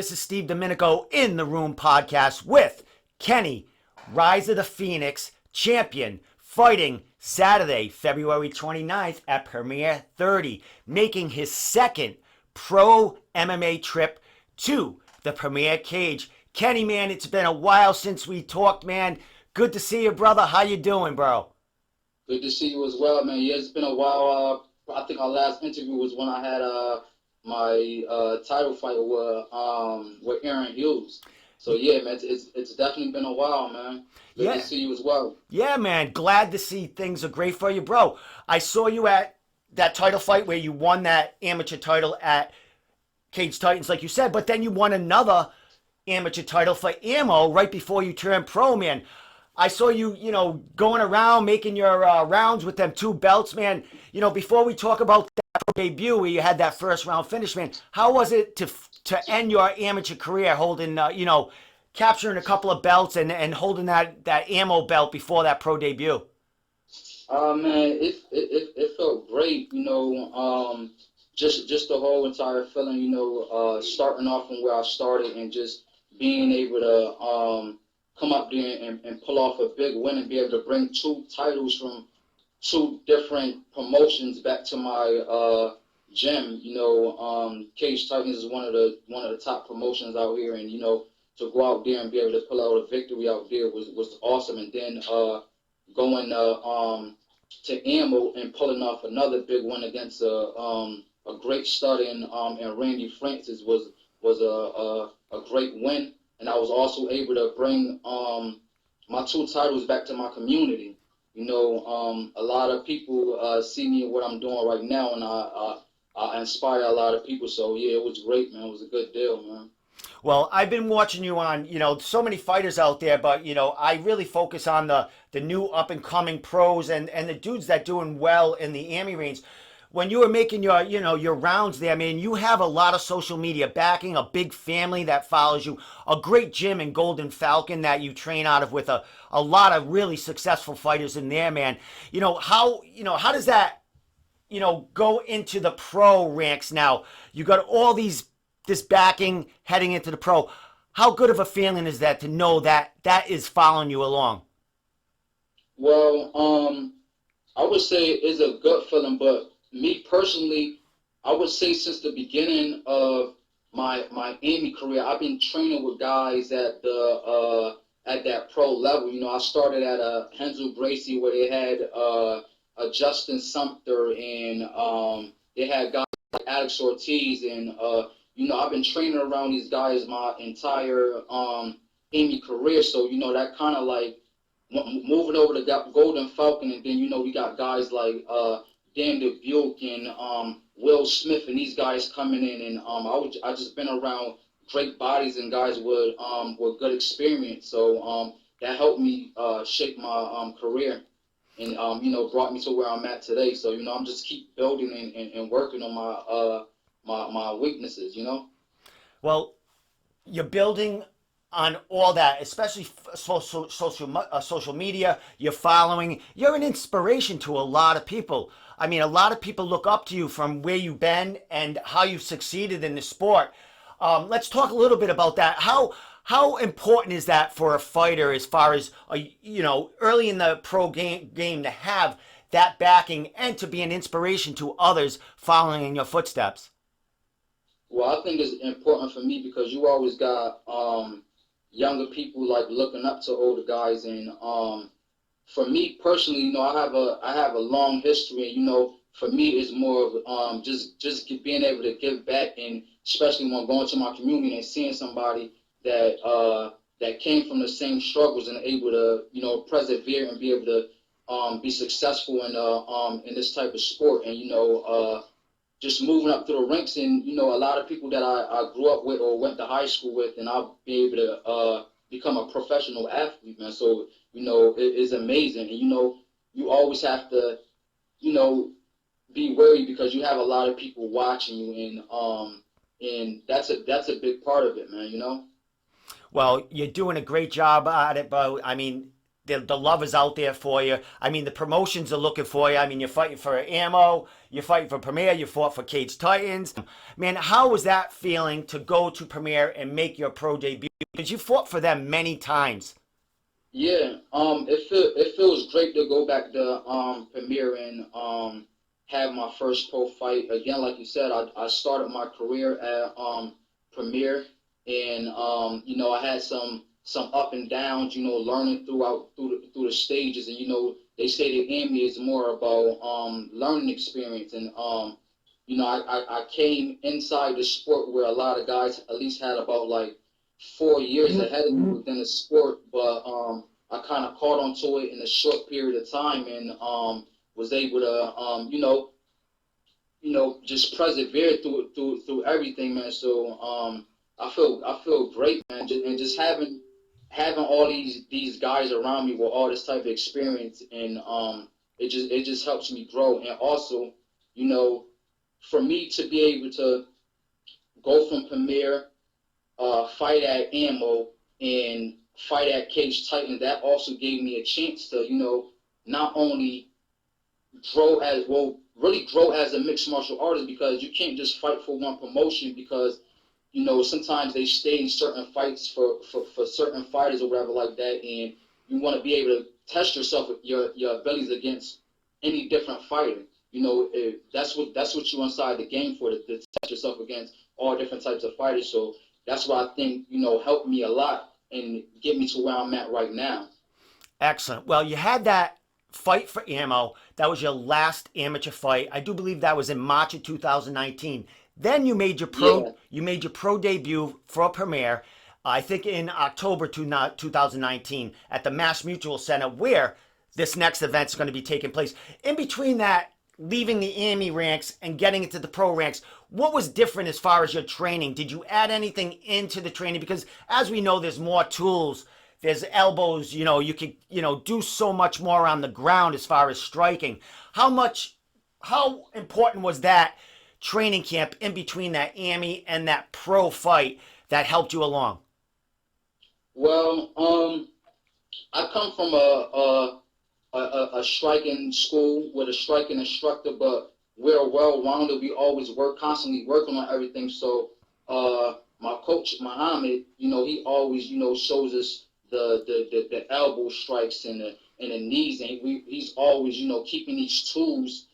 This is Steve Domenico in the Room podcast with Kenny, Rise of the Phoenix champion, fighting Saturday, February 29th at Premier 30, making his second pro MMA trip to the Premier Cage. Kenny, man, it's been a while since we talked, man. Good to see you, brother. How you doing, bro? Good to see you as well, man. Yeah, it's been a while. I think our last interview was when I had my title fight with Aaron Hughes. So yeah, man, it's definitely been a while, man. Good to see you as well. Yeah, man. Glad to see things are great for you, bro. I saw you at that title fight where you won that amateur title at Cage Titans, like you said, but then you won another amateur title for Ammo right before you turned pro, man. I saw you, going around making your rounds with them two belts, man. Before we talk about that debut where you had that first round finish, man, how was it to end your amateur career holding, capturing a couple of belts and holding that ammo belt before that pro debut? Man, it felt great, just the whole entire feeling, starting off from where I started and just being able to come up there and pull off a big win and be able to bring two titles from two different promotions back to my gym. Cage Titans is one of the top promotions out here, and to go out there and be able to pull out a victory out there was awesome. And then going to Ammo and pulling off another big one against a great stud in Randy Francis was a great win. And I was also able to bring my two titles back to my community. A lot of people see me and what I'm doing right now, and I inspire a lot of people. So yeah, it was great, man. It was a good deal, man. Well, I've been watching you on, so many fighters out there, but, I really focus on the new up-and-coming pros and the dudes that doing well in the AMI range. When you were making your rounds there, man, you have a lot of social media backing, a big family that follows you, a great gym in Golden Falcon that you train out of with a lot of really successful fighters in there, man. How does that, go into the pro ranks now? You got all this backing heading into the pro. How good of a feeling is that to know that is following you along? Well, I would say it's a good feeling, but me personally, I would say since the beginning of my AMI career, I've been training with guys at that pro level. I started at a Hensel Gracie where they had a Justin Sumter and they had guys like Alex Ortiz and I've been training around these guys my entire AMI career. So that kind of like moving over to Golden Falcon, and then we got guys like Dan Dubuque and Will Smith and these guys coming in, and I just been around great bodies and guys with good experience. So that helped me shape my career and brought me to where I'm at today. So I'm just keep building and working on my weaknesses. Well, you're building on all that, especially social media. You're following. You're an inspiration to a lot of people. I mean, a lot of people look up to you from where you've been and how you've succeeded in the sport. Let's talk a little bit about that. How important is that for a fighter as far as, early in the pro game to have that backing and to be an inspiration to others following in your footsteps? Well, I think it's important for me because you always got younger people like looking up to older guys, and for me personally, I have a long history, and for me it's more of just being able to give back, and especially when going to my community and seeing somebody that came from the same struggles and able to persevere and be able to be successful in this type of sport, and just moving up through the ranks, and a lot of people that I grew up with or went to high school with, and I'll be able to become a professional athlete, man. So it is amazing, and you always have to be wary because you have a lot of people watching you, and that's a big part of it, man. Well, you're doing a great job at it, but I mean, the love is out there for you. I mean, the promotions are looking for you. I mean, you're fighting for ammo, you're fighting for Premier, you fought for Cage Titans. Man, how was that feeling to go to Premier and make your pro debut? Because you fought for them many times. Yeah, it feels great to go back to Premier and have my first pro fight again. Like you said, I started my career at Premier, and I had some up and downs. Learning through the stages, and they say the AMI is more about learning experience, and I came inside the sport where a lot of guys at least had about like 4 years ahead of me within the sport, but I kind of caught on to it in a short period of time, and was able to just persevere through everything, man. So I feel great, man, and just having all these guys around me with all this type of experience, and it just helps me grow, and also you know for me to be able to go from Premier, fight at Ammo, and fight at Cage Titan, that also gave me a chance to, not only grow as well, really grow as a mixed martial artist, because you can't just fight for one promotion, because sometimes they stage certain fights for certain fighters or whatever like that, and you want to be able to test yourself, your abilities against any different fighter. That's what you're inside the game for, to test yourself against all different types of fighters. So that's what I think helped me a lot and get me to where I'm at right now. Excellent. Well, you had that fight for ammo. That was your last amateur fight. I do believe that was in March of 2019. Then Yeah, you made your pro debut for a premiere, I think in October 2019 at the Mass Mutual Center, where this next event's going to be taking place. In between that, leaving the AMI ranks and getting into the pro ranks, what was different as far as your training? Did you add anything into the training? Because as we know, there's more tools. There's elbows, you could, do so much more on the ground as far as striking. How important was that training camp in between that AMI and that pro fight that helped you along? well, I come from a striking school with a striking instructor, but we're well-rounded. We always constantly working on everything. So my coach Muhammad, he always shows us the elbow strikes and the knees, and he's always keeping these tools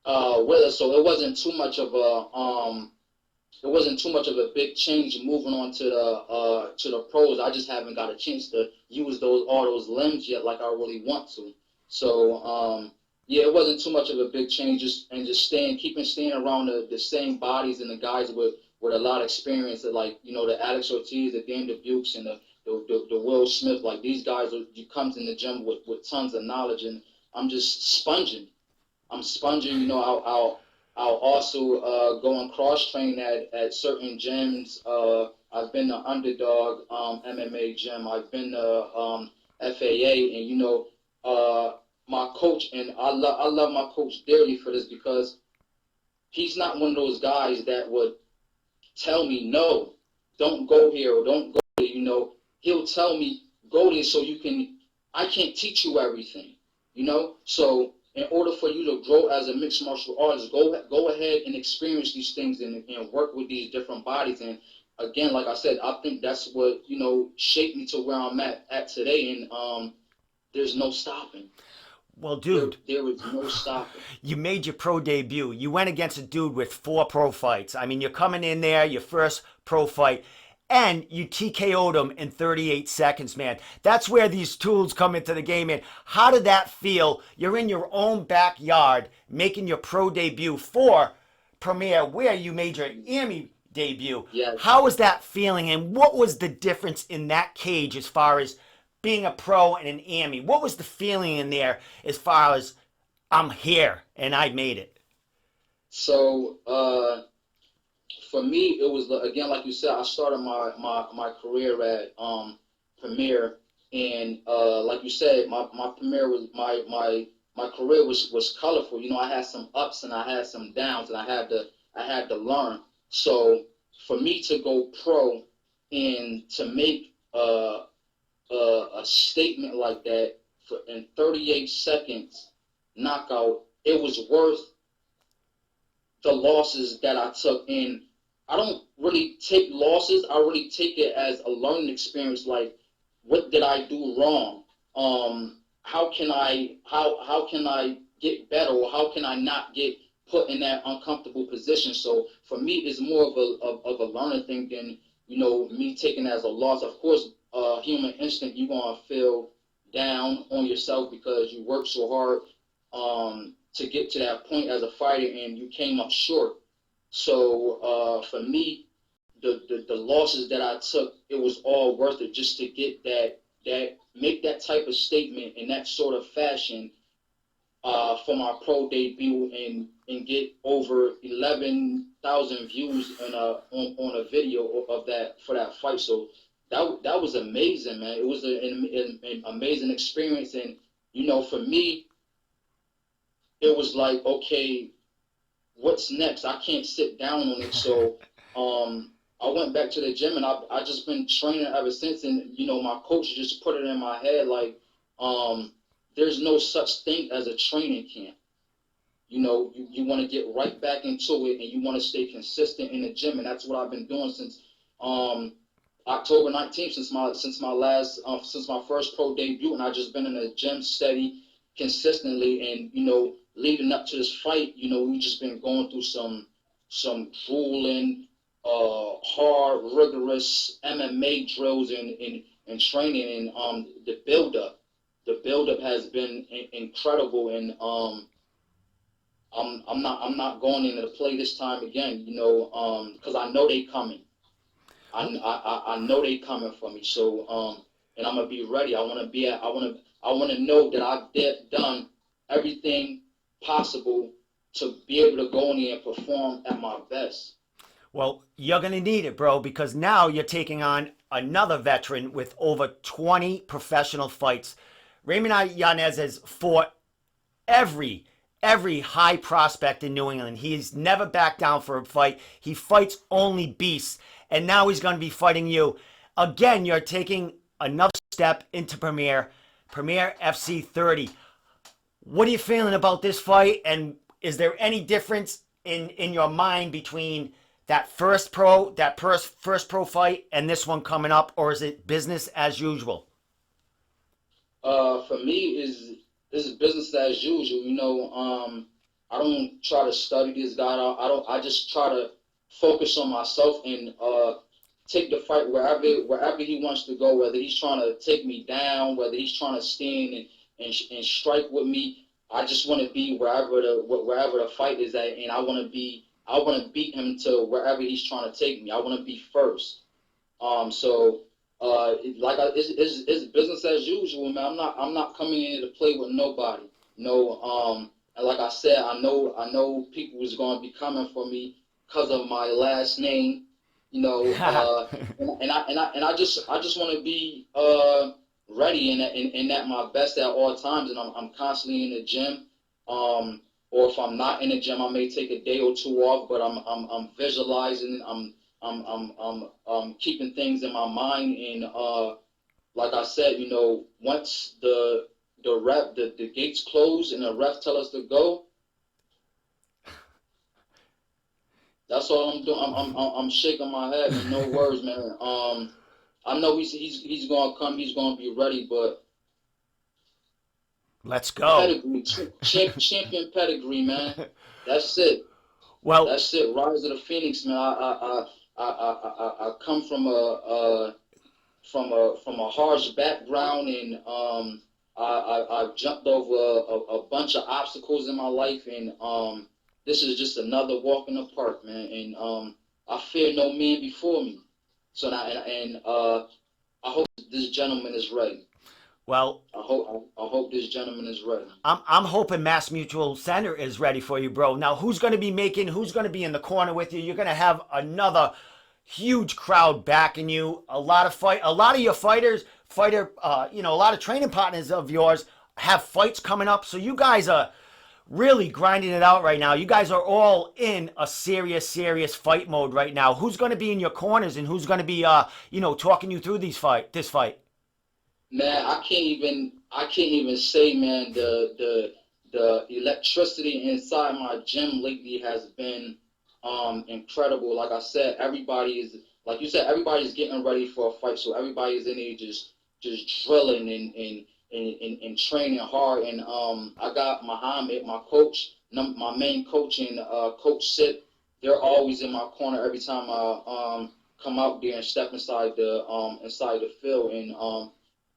with us. So it wasn't too much of a big change moving on to the pros. I just haven't got a chance to use all those limbs yet, like I really want to. So yeah, it wasn't too much of a big change, just staying around the same bodies and the guys with a lot of experience, that like the Alex Ortiz, the Dan Dubukes, and the Will Smith. Like these guys, you comes in the gym with tons of knowledge, and I'm just sponging. I'm sponging. I'll also go and cross train at certain gyms. I've been to Underdog MMA gym. I've been to FAA, and my coach, and I love my coach dearly for this, because he's not one of those guys that would tell me no, don't go here or don't go there. He'll tell me go there so you can. I can't teach you everything. So in order for you to grow as a mixed martial artist, go ahead and experience these things, and work with these different bodies. And again, like I said, I think that's what shaped me to where I'm at today. And there's no stopping. Well, There dude, there is no stopping. you made your pro debut. You went against a dude with 4 pro fights. I mean, you're coming in there, your first pro fight, and you TKO'd him in 38 seconds, man. That's where these tools come into the game, man. How did that feel? You're in your own backyard making your pro debut for Premier, where you made your AMI debut. Yes. How was that feeling, and what was the difference in that cage as far as being a pro and an AMI? What was the feeling in there as far as I'm here and I made it? So for me, it was again, like you said, I started my career at Premier, and like you said, my Premier was my career was colorful. I had some ups and I had some downs, and I had to learn. So for me to go pro and to make a statement like that in 38 seconds knockout, it was worth the losses that I took. And I don't really take losses. I really take it as a learning experience. Like, what did I do wrong? How can I get better, or how can I not get put in that uncomfortable position? So for me, it's more of a learning thing than me taking it as a loss. Of course, human instinct, you're gonna feel down on yourself because you worked so hard to get to that point as a fighter, and you came up short. So for me, the losses that I took, it was all worth it just to get that make that type of statement in that sort of fashion for my pro debut, and get over 11,000 views on a video of that for that fight. So that was amazing, man. It was an amazing experience, and for me, it was like, okay, what's next? I can't sit down on it. So I went back to the gym, and I just been training ever since. And my coach just put it in my head like, there's no such thing as a training camp. You want to get right back into it, and you want to stay consistent in the gym, and that's what I've been doing since October 19th, since my first pro debut, and I've just been in the gym steady, consistently, and leading up to this fight, we've just been going through some grueling, hard, rigorous MMA drills and training, and the buildup has been incredible, and I'm not going into the play this time again, because I know they coming. I know they coming for me. So and I'm gonna be ready. I want to know that I've done everything possible to be able to go in there and perform at my best. Well, you're going to need it, bro, because now you're taking on another veteran with over 20 professional fights. Raymond Yanez has fought every high prospect in New England. He's never backed down for a fight. He fights only beasts. And now he's going to be fighting you. Again, you're taking another step into Premier FC30. What are you feeling about this fight? And is there any difference in your mind between that first pro fight and this one coming up, or is it business as usual? For me, is business as usual. I don't try to study this guy. I just try to focus on myself and take the fight wherever he wants to go. Whether he's trying to take me down, whether he's trying to stand and strike with me, I just want to be wherever the fight is at, and I want to beat him to wherever he's trying to take me. I want to be first. It's business as usual, man. I'm not coming in to play with nobody. No. And like I said, I know people is going to be coming for me because of my last name. And I just want to be ready and at my best at all times. And I'm constantly in the gym. Or if I'm not in the gym, I may take a day or two off. But I'm visualizing. I'm keeping things in my mind. And like I said, once the gates close and the ref tell us to go, that's all I'm doing. I'm shaking my head, and no words, man. I know he's gonna come. He's gonna be ready, but let's go. Pedigree, champion pedigree, man. That's it. Well, that's it. Rise of the Phoenix, man. I come from a harsh background, and I've jumped over a bunch of obstacles in my life, and this is just another walk in the park, man. And I fear no man before me. So now, I hope this gentleman is ready. Well, I hope this gentleman is ready. I'm hoping Mass Mutual Center is ready for you, bro. Now, who's going to be in the corner with you? You're going to have another huge crowd backing you. A lot of your fighters, a lot of training partners of yours have fights coming up. So you guys are really grinding it out right now. You guys are all in a serious fight mode right now. Who's going to be in your corners, and who's going to be talking you through this fight? Man, I can't I can't even say, man, the electricity inside my gym lately has been incredible. Like I said, everybody is, like you said, everybody's getting ready for a fight, so everybody's in there just drilling and training hard. And I got Muhammad, my coach, my main coach, and Coach Sid. They're always in my corner every time I come out there and step inside the field. And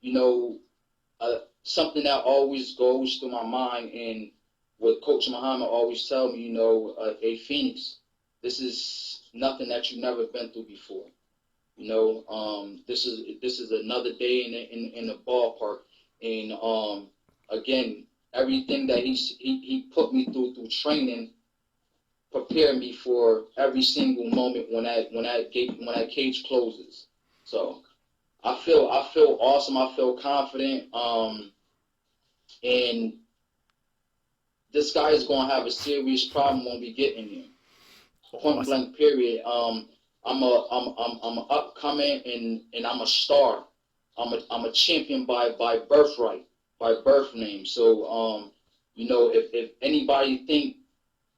you know, something that always goes through my mind, and what Coach Muhammad always tell me, a Phoenix, this is nothing that you've never been through before. This is another day in the ballpark, and again, everything that he put me through training prepared me for every single moment when that cage closes. So I feel awesome. I feel confident. And this guy is going to have a serious problem when we get in here. Point Awesome. blank. Period. I'm upcoming, and I'm a star. I'm a champion by birthright, by birth name. So if anybody think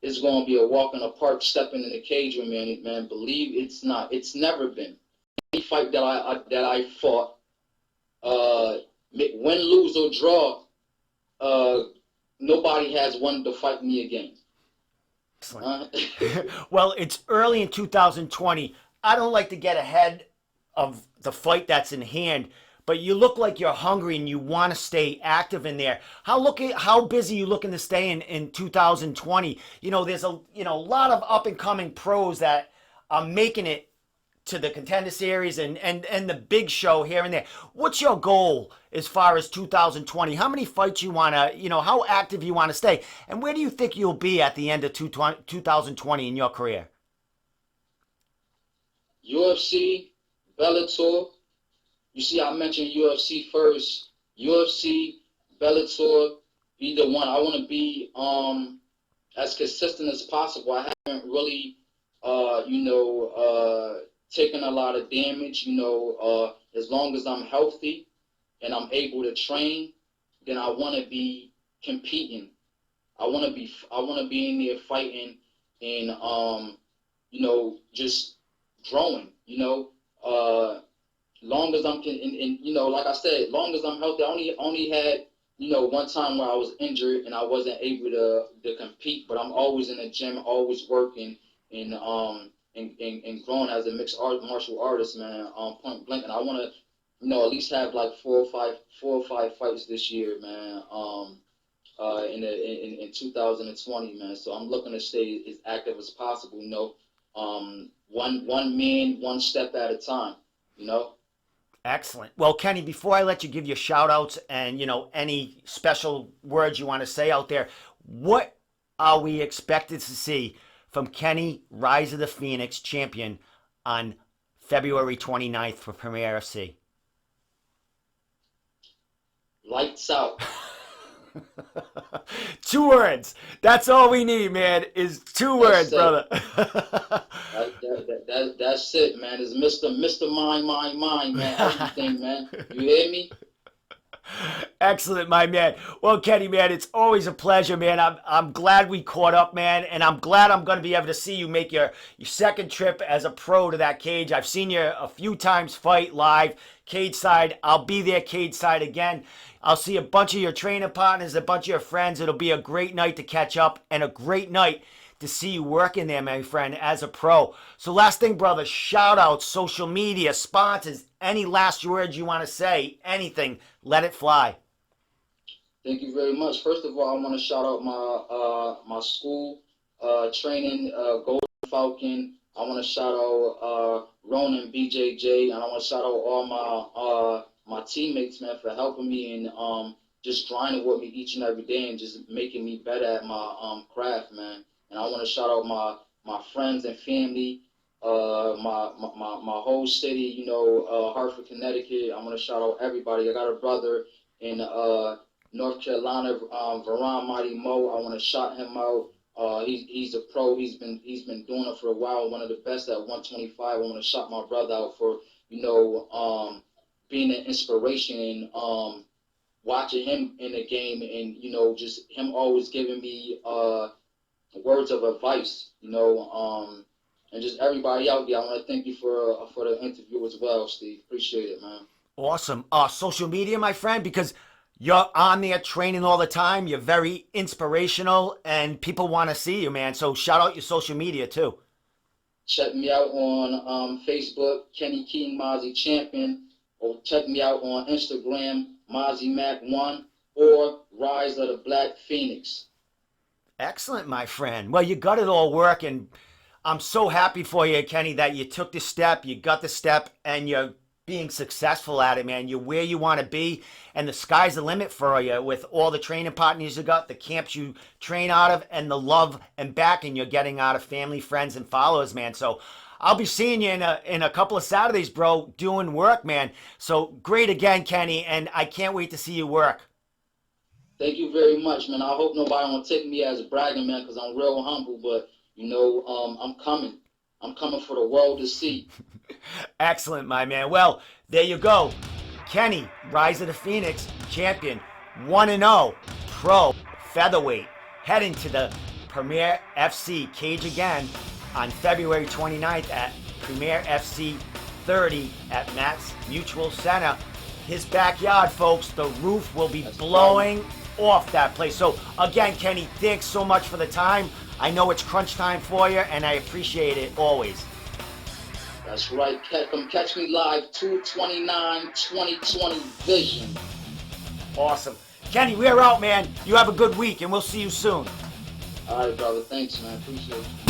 it's going to be a walk in the park stepping in the cage with me, man, believe it's not. It's never been. Any fight that I fought, win, lose or draw, uh, nobody has wanted to fight me again. Excellent. Well, it's early in 2020. I don't like to get ahead of the fight that's in hand, but you look like you're hungry and you want to stay active in there. How busy you looking to stay in 2020? There's a lot of up and coming pros that are making it to the Contender Series and the big show here and there. What's your goal as far as 2020? How many fights you want to, how active you want to stay? And where do you think you'll be at the end of 2020 in your career? UFC, Bellator. You see, I mentioned UFC first. UFC, Bellator, either one. I want to be as consistent as possible. I haven't really, taken a lot of damage. As long as I'm healthy and I'm able to train, then I want to be competing. I want to be in there fighting and just growing. Long as I'm and like I said, long as I'm healthy. I only had one time where I was injured and I wasn't able to compete, but I'm always in the gym, always working and growing as a martial artist, man. Point blank, and I want to at least have like four or five fights this year, man. In 2020, man. So I'm looking to stay as active as possible. One man, one step at a time. You know. Excellent. Well, Kenny, before I let you give your shout outs and, any special words you want to say out there, what are we expected to see from Kenny, Rise of the Phoenix champion, on February 29th for Premier FC? Lights out. 2 words. That's all we need, man, is 2 words, brother. That's it, man. It's Mr. Mind, man. Everything, man. You hear me? Excellent, my man. Well, Kenny, man, it's always a pleasure, man. I'm glad we caught up, man, and I'm glad I'm going to be able to see you make your second trip as a pro to that cage. I've seen you a few times fight live, cage side. I'll be there cage side again. I'll see a bunch of your training partners, a bunch of your friends. It'll be a great night to catch up and a great night to see you working there, my friend, as a pro. So last thing, brother, shout out, social media, sponsors, any last words you want to say, anything, let it fly. Thank you very much. First of all, I want to shout out my school training, Golden Falcon. I want to shout out Ronan BJJ, and I want to shout out all my teammates, man, for helping me and just grinding with me each and every day and just making me better at my craft, man. And I want to shout out my friends and family, my whole city, Hartford, Connecticut. I want to shout out everybody. I got a brother in North Carolina, Veron Mighty Mo. I want to shout him out. He's a pro. He's been doing it for a while. One of the best at 125. I want to shout my brother out for being an inspiration and watching him in the game, and just him always giving me words of advice, and just everybody out there. I want to thank you for the interview as well, Steve. Appreciate it, man. Awesome. Social media, my friend, because you're on there training all the time. You're very inspirational, and people want to see you, man. So shout out your social media too. Check me out on Facebook, Kenny King Mozzie Champion, or check me out on Instagram, Mozzie Mac1, or Rise of the Black Phoenix. Excellent, my friend. Well, you got it all working. I'm so happy for you, Kenny, that you took the step, you got the step, and you're being successful at it, man. You're where you want to be, and the sky's the limit for you with all the training partners you got, the camps you train out of, and the love and backing you're getting out of family, friends, and followers, man. So I'll be seeing you in a couple of Saturdays, bro, doing work, man. So great again, Kenny, and I can't wait to see you work. Thank you very much, man. I hope nobody won't take me as a bragging, man, because I'm real humble, but, I'm coming. I'm coming for the world to see. Excellent, my man. Well, there you go. Kenny, Rise of the Phoenix champion, 1-0 pro featherweight, heading to the Premier FC cage again on February 29th at Premier FC 30 at Matt's Mutual Center. His backyard, folks. The roof will be blowing off that place. So again, Kenny, thanks so much for the time. I know it's crunch time for you, and I appreciate it always. That's right. Come catch me live, 2/29/2020 Vision. Awesome. Kenny, we're out, man. You have a good week, and we'll see you soon. All right, brother. Thanks, man. Appreciate it.